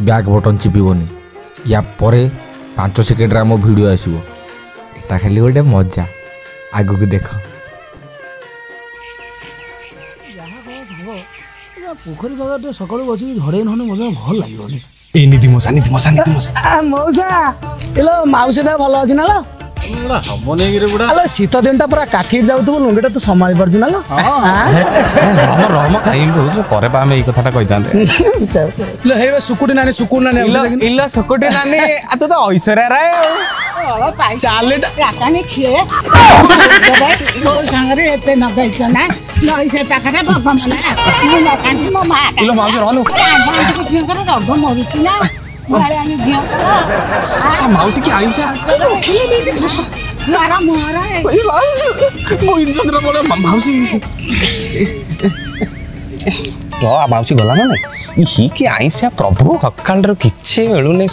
Back button चिपिबनी या परे 5 second आम वीडियो आसो एटा खाली गोटे मजा आगु को देख पोखरी जगह सकाल बस झड़े ना मजा भल लगे ए निधि मौसा मौसा हेलो मौसा भल अच्छी ना लो शीत दिन पूरा काकी जाऊ लुंगीटा तू संभाली पार्छु ना लो रम कहीं पर आम ये कथा कही सुकुटी नानी सुकुटी नानी तो ऐश्वर्या राय चाले सांगे एते नगैछ ना नइसे पाखरे भगवान माउसी रहनु रग मरुची ना माउसी की आईसा माउसी माउसी गला ना ही कि आईसा प्रभु सकाल किसी मिलूनी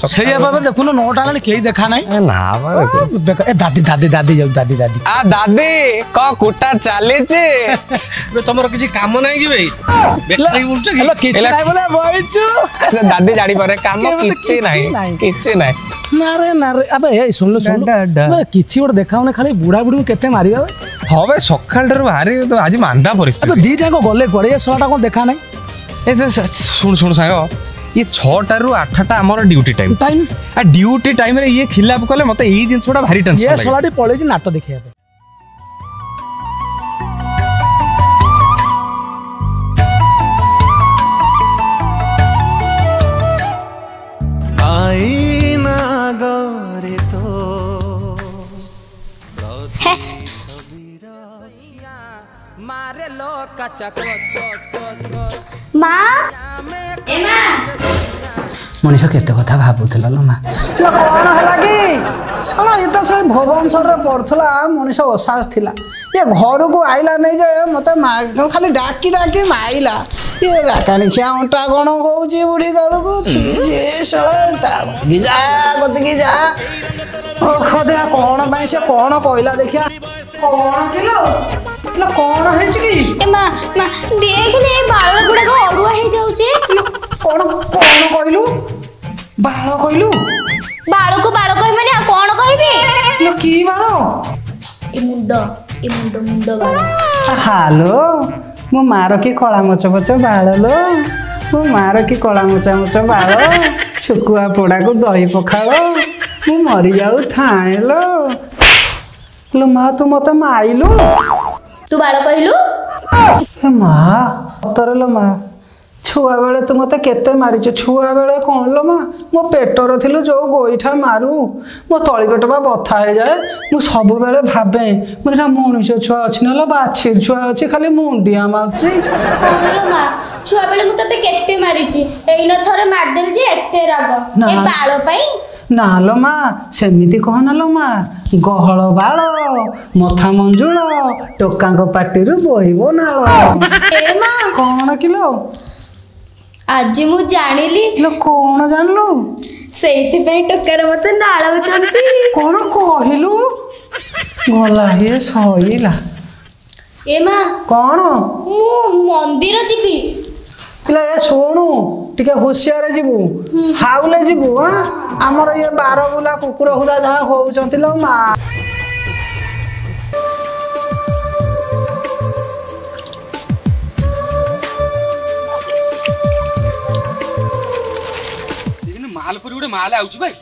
देखुन 9टा कहीं देखा ना ना दादी दादी दादी जाऊ दादी दादी आ दादी क कुटा चली तुमर किसी काम नहीं कि भाई दादी जानी पारे काम किछि नहीं नारे नारे अबे ए सुन किछि गोटे देखाउने खाली बुढ़ा बुढ़ी केते मारिबा हवे सकाल भारी तो आज मांदा परिस्थिति दी जाको गले पड़े ये 6टा कोन देखा नहीं ए सुन साग ये 6टा रु 8टा हमर ड्यूटी टाइम आ ड्यूटी टाइम रे ये खिलाफ कले मते एई जिंसोडा भारी टेंशन ये सोलाटी पळे जी नाटक देखिया आईना गरे तो मारे लो कच्चा माँ एमा मनीष केते कथा भाबुथला लो माँ लो कोन हला कि साला एटा से भुवनेश्वर रे पड़थला मनीष असास थिला ये घर को आइला नहीं जे मते खाली डाकी डाकी माइला ये राकानी क्या उंटा गण होउची बुढ़ी गल को छी जे साला ता गति जा ओ खदे कोन भाई से कोन कहला देखिया कोन किलो लो कोन है छी की ए माँ माँ देख ले बाल गुडा को अडुआ हे जाउचे कोन कहलु बाल कहलु बाल को कहि माने कोन कहबी लो की बाल ए मुंडो बाल हालो मो मार की कला मच बाल लो मो मार की कला मच बाल सुकुआ पोड़ा को दही पखाल मु मरी जाऊ थाए लो माँ तू मत माइलु तू बाल कहलु माँ तर लो माँ छुआ बेले तू मत केते मारिଛୁ छुआ बेले कौन लो माँ मो पेटर थिलु जो गोईठा मारू मो तली पेट बा बथा हो जाए मु सब बेले भाबे मोरा मनुष्य छुआ अछि ना बाछीर छुआ अछि खाली मुंडिया मारछि हालो माँ छुआ बेले मु तते केते मारिछि एई न थरे मार देल जे एते राग ए बाल पई ना लो माँ सेमिति कहना लो माँ गहल बाल मथा मंजुल टोका पाटी बोहिबो नाल ए माँ कौन किलो आज मु जानिली लो कौन जानलु सेति पे टोकार मते नाळौचंती कौन कहलु गला हे सईला ए माँ कौन मु मंदिर जीबी ले सुनु टिके होशियार जीवु हाउले जीवु हां हमर ये 12 बुला कुकुर हुदा जहा होउचंती लो माँ मालपुरी गोटे माल आउची भाई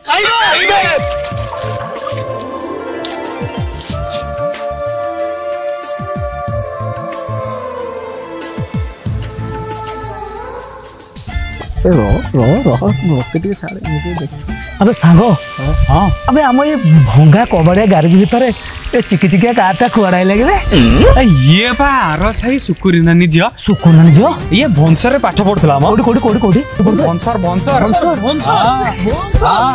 अबे सांग हाँ अबे आम ये भंगा कबाड़िया गारेज भितर चिकिचिकिया कार कुआड़ाई लगे ये आर साई सुकुरी नानी झियो सुकुर नानी झियो ये भनसर पाठ पढ़ुला कोडी भनसर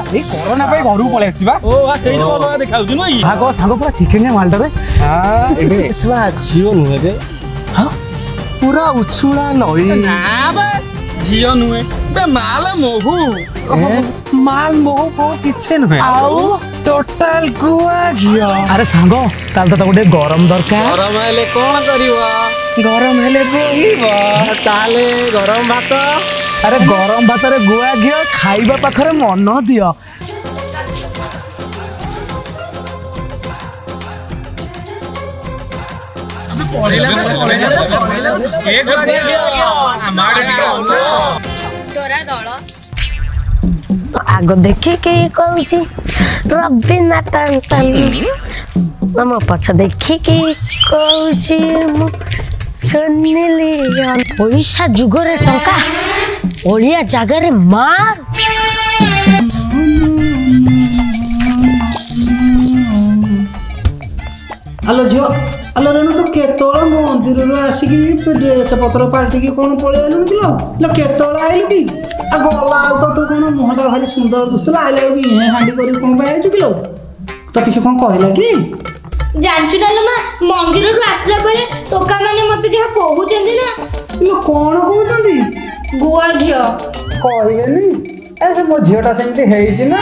ए कोरोना पे घर को पळे आसीबा ओ आ सेही तो देखाउछु न सांग पूरा चिकन मालटा रे हां एबे इसला झियो नुहे बे हां पूरा उछुला नई ना बे झियो नुहे बे माल मोहु माल मोह को किछे नुहे आउ टोटल गुआ घियो अरे सांग ताल तो गोटे गरम दरकार गरम हेले कोन करिवो गरम हेले बोइबो ताले गरम भात अरे गरम भात रे गुआ घी खाइबा पाखरे मन दियो। ତୋରା ଦଳ तो आग देखी के कहूची रबीना टन टन नम पछ देखी के कहूची मु सुनिली पैसा जुगरे टंका ओलिया जागारे मार आलो झियो आलो रेणु तो केतोळ मंदिर रो आसिकी ड्रेस पत्र पाल्टिकी कोन पळे आलु निलो ल केतोळ आइलु की आ गला तो तो कोन मोहटा भारी सुंदर दुस्तला आइला की हे हांडी करी कोन पाए चुकिलो तो किछ कोन कहला की जानचु डालो मा मंदिर रु आसला बेले टोका माने मते जहा कहउचंदी ना लो कोन कहउचंदी गुआ घियो कहबेनी ऐसे मो झियोटा सेमती हेइची ना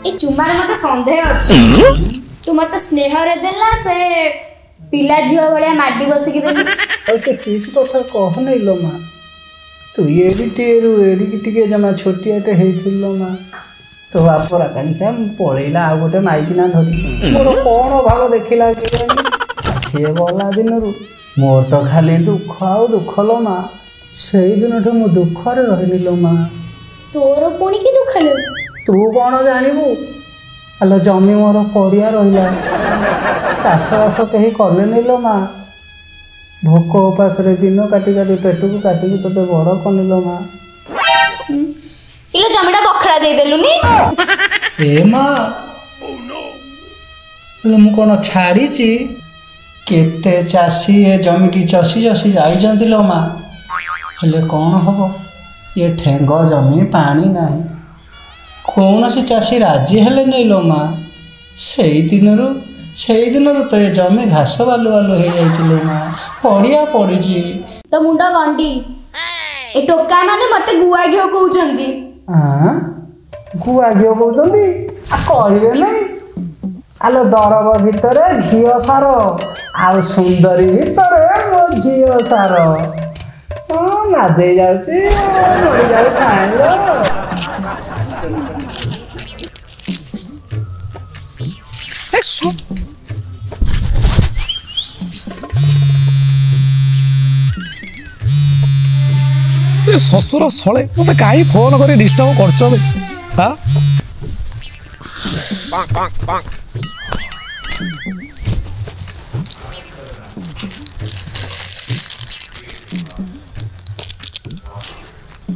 ए चुमार मते संदेह अछि तू मते स्नेह रे देला से पिला झियो बळिया माडी बसी के देली ऐसे किस कथा कह नै लो मा तू एडिटेरु एडिकी टिके जमा छोटियाटे हेइथिलो मा तो बापरा कानी हम पळेला आ गोटे माइकिना धरि मोर कोन भाग देखिला कि से गला दिनरु मोर तो खाली दुख आउ दुख लो मा सेई दिनठो मु दुख रे रहिलो मा तोर पुणी की दुख ले तू कौन जानबू आलो जमी मोर पड़िया रहा चाषबास कहीं कले नहीं माँ भोक उपास दिन काटी काटी पेट को काटिकी तोते बड़ कल माँ इलो जमीटा बखरा दे देलुनी ए माँ मु कौन छाड़ी केते चाषी ए जमी की चसी चसी जाइछंती लो माँ हेले कौन हम ये ठेंग जमी पानी नहीं कौन सी चाषी राजी हेले नहीं लो माँ से दिनरू तो ये जमी घास बालू बालू हो जाइलो माँ पड़िया पड़ी तो मुंडा गंडी ए टोका माने मते गुआ घियो कहउचंदी हाँ गुआ घियो कहउचंदी आ कहबे नहीं आलो दरब भितरे घियो सार आउ सुंदरी भितरे मो झियो सार ना दे जाउची मरि जाउ खाइलो ससुर सले मत कहीं फोन कर डिस्टर्ब कर हाँ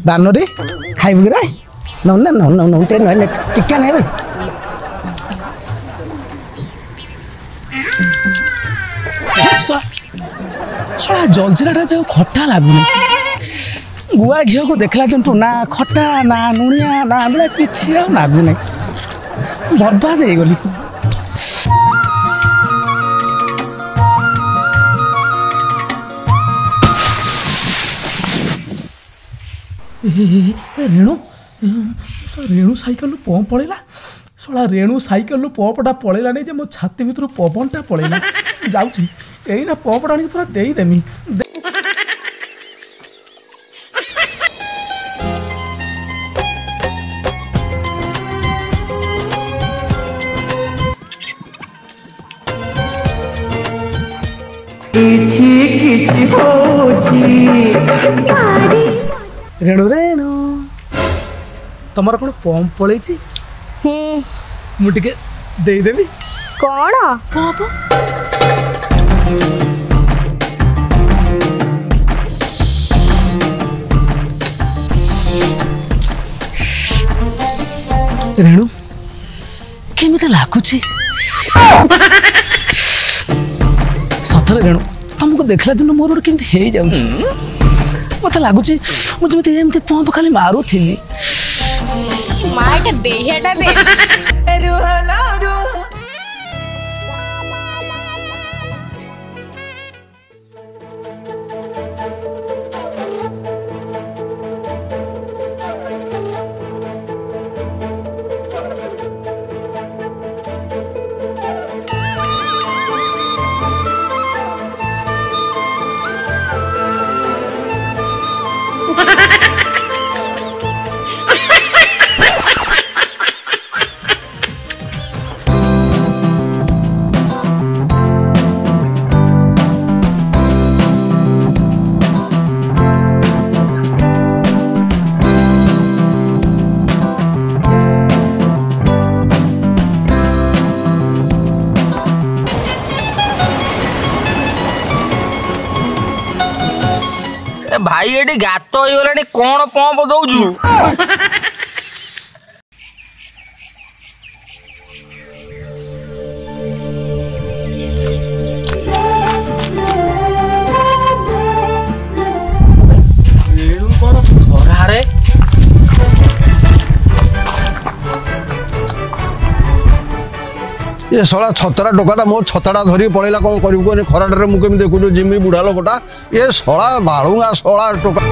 दानरे खाइबु रे न न न न न टे न टिका नै भाई सड़ा जलजिराटा भी खट्टा लगुनि गुआ घी को देखला दिन ना खट्टा ना लुणिया ना आंबला किछि लगुनि बर्बाद हो गली रेणु रेणु साइकेल पंप पड़ेगा शला रेणु साइकेल पंपटा पड़ेगा नहीं मो छाती भर पवनटा पड़ेगा जाऊँगी यही ना पंपटा आनी पूरा देदेमी रेणु रेणु तुमर कौन पंप पड़े मुझे देदेवी कौन पंप रेणु केमिति लागुची सतरे रेणु तुमको देखला दिन मोर केमिति हे जाउची मत लागुची मुझे एमती पंप खाली मारुथिली माटे बेहियाटा बे भाई एटी गात होइगलानी कोन पंप दउजु एडू कोन खरा रे ये शला छतरा टोकाटा मो छताटा धरी पड़ेगा कौन कर खराटे मुझे देखु जिमी बुढ़ा लोकटा ये शला बालुआ शला टोका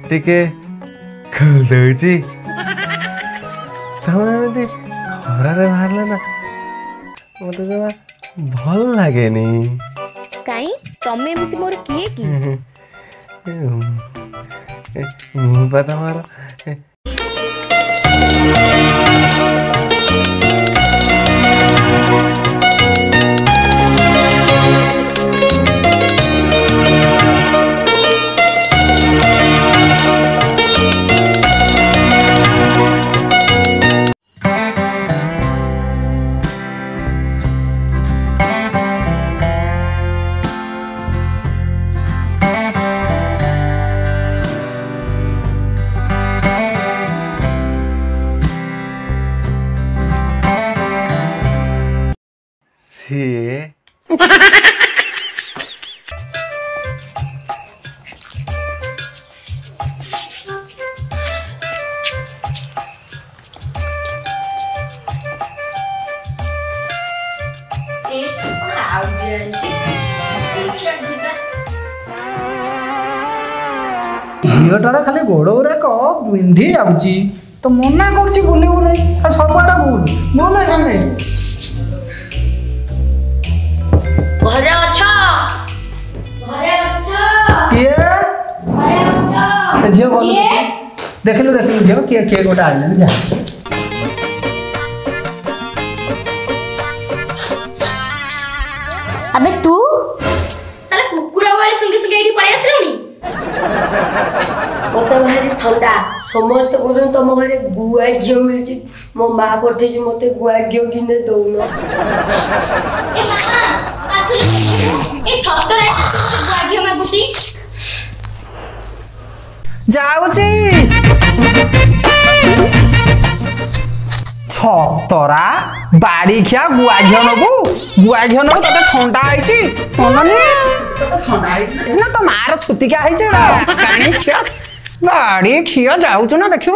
टिके खोल दउची तमे खरारे बाहरला ना मते जमा भल लागेनी काई तमे एमती मोर किए की मुंह पता मारो ये झीटार खाली गोड़ गुराक बिंधि जाऊँगी तो मना कर बुलू नहीं सबटा भूल बोल सामने घरे अछ घरे अछ किए घरे अछ झील बोल देखलु झील किए किए गोटे आइल जा अबे तू साला कुकुरा वाली सुंगी सुंगी एठी पळे आसलुनी मत भारी ठंडा समस्त कहते तुम घर गुआ घी मिली मो माँ पठे मत गुआ घी किने दौन ए मामा आसले ए छतरे गुआघियो मागुची जाऊँगी छतरा बाड़ी खिया गुआघ नबू तते ठंडा आई ना तो मार छुतिका है खिया बाड़ी खिया जाऊँ ना देखू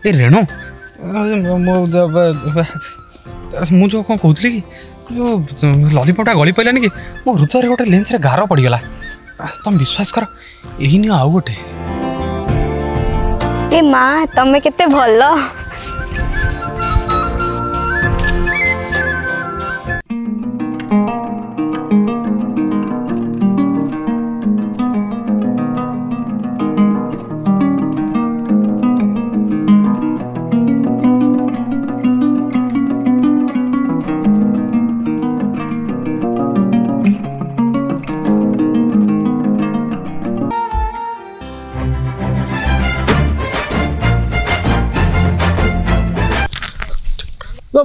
ए रेणु मु जो कौन कहती कि जो लॉलीपॉपटा गली पड़ानी कि मो हृदय गोटे लेंस रे गार पड़गला तुम विश्वास कर यही आउ गोटे ए माँ तमे केते भलो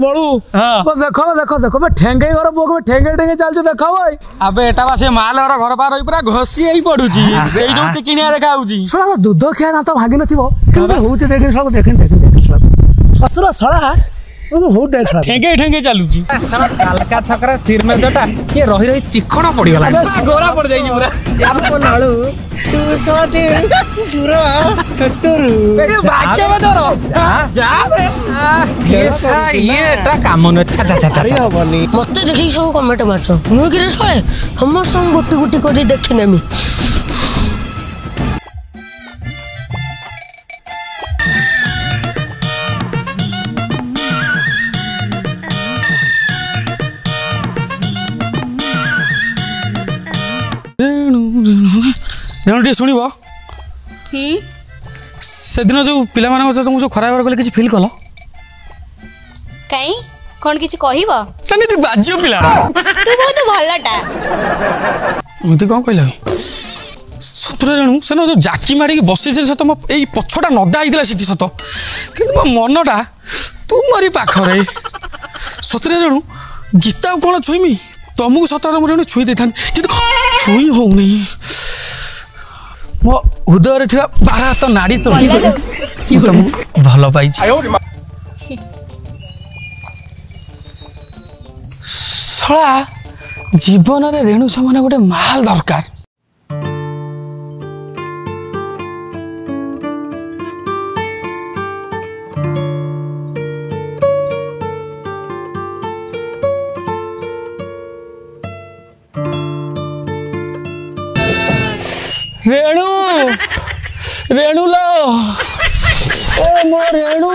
बड़ू देखो देखो देखो मैं ठेंगे घर पुक में ठेंगे ठेंगे चलते देखा भाई अबे एटा बा से माल घर पार पूरा घसी ही पड़ुची सेई जो चिकिनिया देखा होउची सुना दूध खिया ना तो भागी नथिबो केबे होउचे देखि सब देखिन देखिन देखिन ससुर सळा ହଉ ଦେଖ ଠେଙ୍ଗେ ଠେଙ୍ଗେ ଚାଲୁଛି କାଲକା ଛକରା ସିରମେଜଟା କିଏ ରହି ରହି ଚିକଣ ପଡିଗଲା ଗୋରା ପଡିଯାଇଛି ପୁରା କାମ ହବନି ମତେ ଦେଖିକି ସବୁ କମେଣ୍ଟ ମାରୁଛ ନୁହେଁ କିରେ ଶଳେ ସମସ୍ତଙ୍କୁ ଗୋଟି ଗୋଟି କରି ଦେଖିନେମି ଟିକେ ଶୁଣିବ ସେଦିନ ଯୋଉ ପିଲାମାନଙ୍କ ସହିତ ମୁଁ ଯୋଉ ଖରାପ କଲେ କିଛି ଫିଲ୍ କଲ କାଇଁ କଣ କିଛି କହିବ କେମିତି ବାଜ୍ୟ ପିଲା ତୁ ବହୁତ ଭଲଟା ଏମିତି କଣ କହିଲା ସତରେ ରେଣୁ ସେନ ଯୋଉ ଜାକି ମାରିକି ବସିଛି ସତ ମୋ ଏଇ ପଛଟା ନଦା ହେଇଥିଲା ସେଠି ସତ କିନ୍ତୁ ମୋ ମନଟା ତୁମରି ପାଖରେ ସତରେ ରେଣୁ ଗୀତାକୁ କଣ ଛୁଇଁମି ତମକୁ ସତରେ ମୁଁ ରେଣୁ ଛୁଇଁ ଦେଇଥାନ୍ତି କିନ୍ତୁ ଛୁଇଁ ହଉନି ମୋ ହୃଦୟରେ ଥିବା 12 ହାତ ନାଡ଼ି ତ ତମକୁ ଭଲ ପାଇଛି ଶଳା ଜୀବନରେ ରେଣୁ ସମାନ ଗୋଟେ ମାଲ ଦରକାର रेणु रेणु लो ओ मो रेणु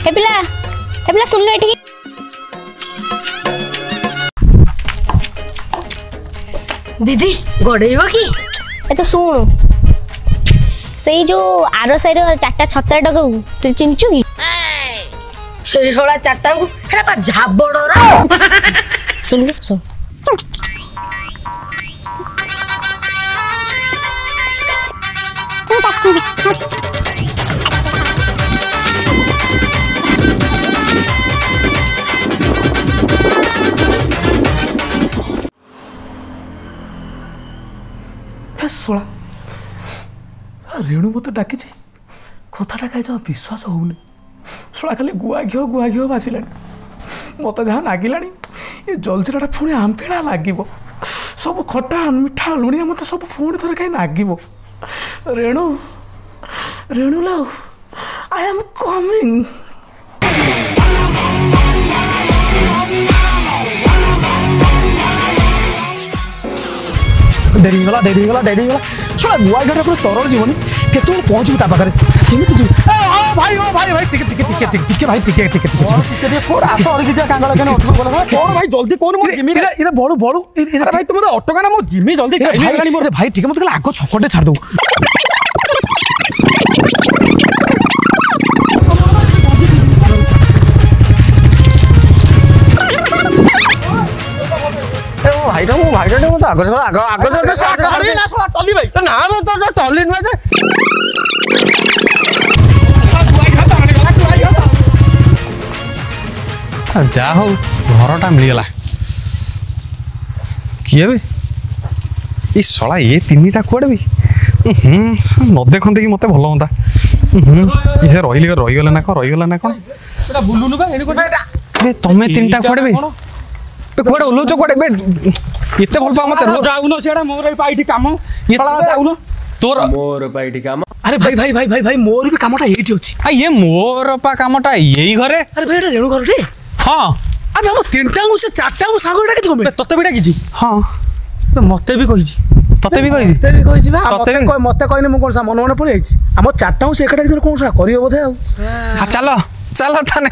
ए पिला सुन लो एठी दीदी गड़ेब कि ए तो सुन से जो आर साइड 4टा छत्ता डगू तू चिंचु की से सोला 4टा को हेरा पा झाबड़रा सुन लो सुन ଶଳା ରେଣୁ ମତେ ଡାକିଛି କଥାଟା କାହିଁ ଜମା ବିଶ୍ୱାସ ହଉନି ଶଳା ଖାଲି ଗୁଆ ଘିଅ ବାସିଲାଣି ମତେ ଯାହା ଲାଗିଲାଣି ଏ ଜଲଜିରାଟା ପୁଣି ଆମ୍ପିଳା ଲାଗିବ ସବୁ ଖଟା ମିଠା ଲୁଣିଆ ମତେ ସବୁ ପୁଣି ଥରେ କାହିଁ ଲାଗିବ ରେଣୁ ରେଣୁ ଲାଉ ଆଇ ଆମ୍ କମିଂ डेरी शोला गुआ घाटा पूरा तरल जीवन केत पहुँचू ता पाखे केमी जी भाई भाई टिके भाई टिके भाई जल्दी कौन बड़ू बड़ू भाई तुम अटका ना जिमी जल्दी भाई टिके मत आग छकटे छाड़ दो भाईटा मो भाईटा मत आग टली भाई ना मो तो टली नुहे जा हो घरटा मिलगला किए बे ये शला ये 3टा कुआड़े भी न देखते कि मत भल हाँ ये रहीगला ना कौन तमें 3टा कुआड़े भी कुआड़े ओल्लौच कुआड़े एत भल पा मत जाऊन सीटा मोर पाइटी काम जाऊन तोर मोर पाइटी काम अरे भाई भाई भाई भाई भाई मोर भी कामटा एठी अछि ये मोर पा कामटा यही घरे अरे भाई रेणु घर रे हां अबे हम 3टा से 4टा सांग डाकी कमे तते भी डाकी हां मते भी कहि तते भी कहि बा मते कहने मु कोन सा मन मन पड़े आइछि हम 4टा से एकटा किसी कोन सा करियो बोधे आ चलो चलो थाने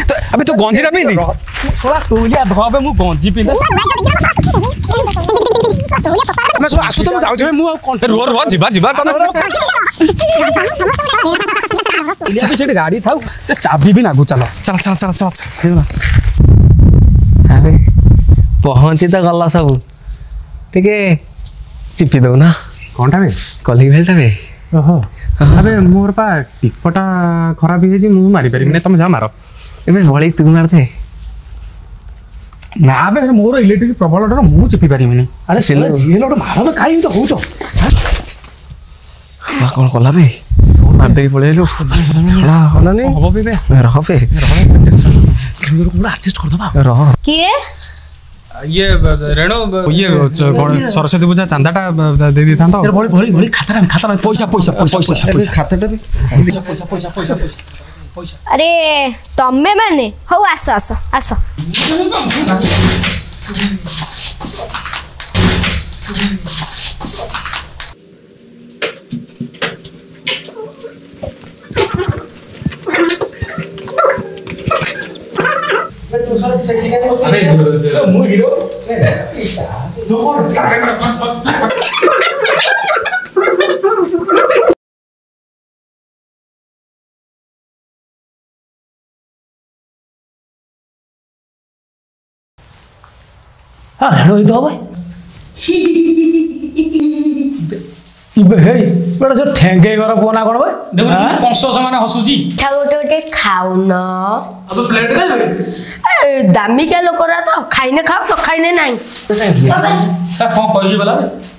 तो अबे तो गंजीरा पिंदी थोड़ा टोलिया धबे मु गंजी पिंदा मैं सो आसु तो जाउ छे मु कोन रो जिबा तने इलिया भी गाड़ी थाउ से चाबी भी नागु चलो चल चल चल चल अरे पहुंची तो गला सब टिके चिपी दो ना कोनटा बे कली भेलटा बे ओहो अबे मोर पा टिपटा खराब ହେଇଛି ମୁଁ ମାରି ପାରିବିନି ତମେ ଯା ମାର ଏବେ ଭଳି ତୁ ମାରତେ ନା ବେ ମୋର ଇଲେକ୍ଟ୍ରିକ ପ୍ରବଳ ଡର ମୁଁ ଚିପି ପାରିବିନି ଆରେ ସେଲା ଝିଅ ଗୋଟେ ମାର କାଇଁ ତ ହଉଛ କଣ କଲା ବେ ମାର ଦେଇକି ପଳେଇଲୁ ଛଳା ହଲାନି ହବ ବେ ରହ ବେ କେମିତି କୋଉଟା ଆଡଜଷ୍ଟ କରିଦବା ରହ କିଏ ये रेणु ये सरस्वती पूजा चांदाटा दे देता तो भଳି भଳି भଳି ଖାତାରେ ପଇସା ପଇସା ପଇସା ପଇସା ଖାତାଟା ବି ପଇସା ପଇସା ପଇସା ପଇସା अरे तमे माने हौ आस आस आस अरे मु हीरो तू कौन हाँ रेणु ही तो भाई इबे हे बड़ा जो ठेंगे घर कोना कोन भाई देखो कंस समान हसुजी था गोटे गोटे खाउन अब प्लेट ले दामिका लोकरा तो खाइने खाओ न खाइने नहीं ता कोन कहि बला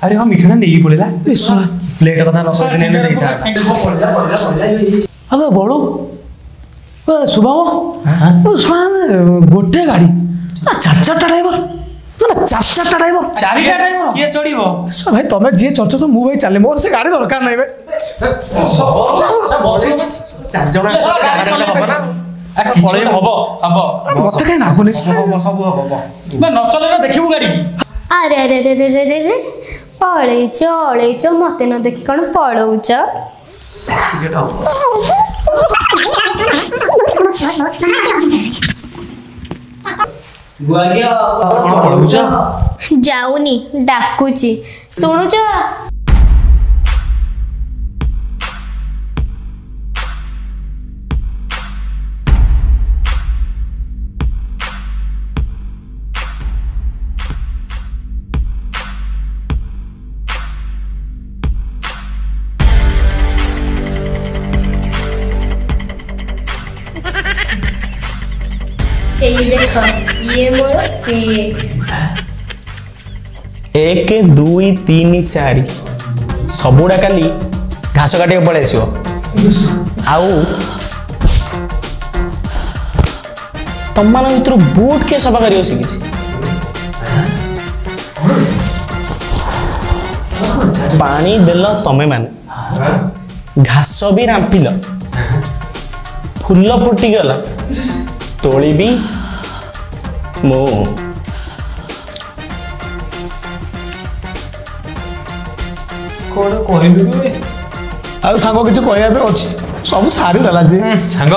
अरे हम मिठना नहीं पड़ेला ପ୍ଲେଟ୍ କଥା ନ କହିଥିଲେ ହେଲେ ଦେଇଥା अबे बड़ो शुभम सुना गोटे गाड़ी चार चारटा ड्राइवर ना चार चारटा ड्राइवर चारिटा ड्राइवर किए चढ़िबो भाई तमे जे चर्च तो मु भाई चले मोर से गाड़ी दरकार नहीं बे ଚାରି ଜଣ ଆସିଲେ ଜାଗାରେ ଗୋଟେ ହବ ନା पळेइ हबो हबो मते काई ना बोले ସବୁ ହବ बे न चले ना देखिबु गाड़ी अरे अरे अरे अरे अरे अरे पळेइच मते न देखि कोन पळौच ଗୁଆଗିଆ କଣ ପଳଉଛ जाऊनी डाकुची सुनुच ये देखो ये मोर सीए 1 2 3 4 सबुड़ा काली घास काटे पड़े आसो आउ तुम मान भर बुट के सफा कर शिखी पानी देल तमें माने घास भी रांपिल फूल फुटिगला तोली भी मो कोन कहबे आ सांग किछ कहया पे अछि सब सारी दला जे सांग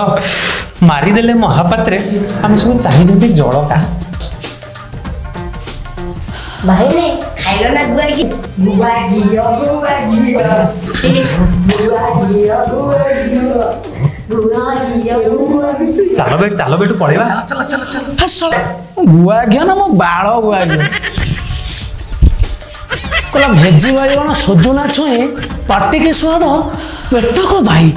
मारी देले महापात्रे हम सब चाहि देबे जळका भाई ने खाइलो ना गुआ घी चलो बेटू पळेबा चल चल चल चल गुआ घिया ना मो बाळ गुआ घिया कोला भेजी बाइगण सजुना छुए पार्टी के स्वाद पेट को भाई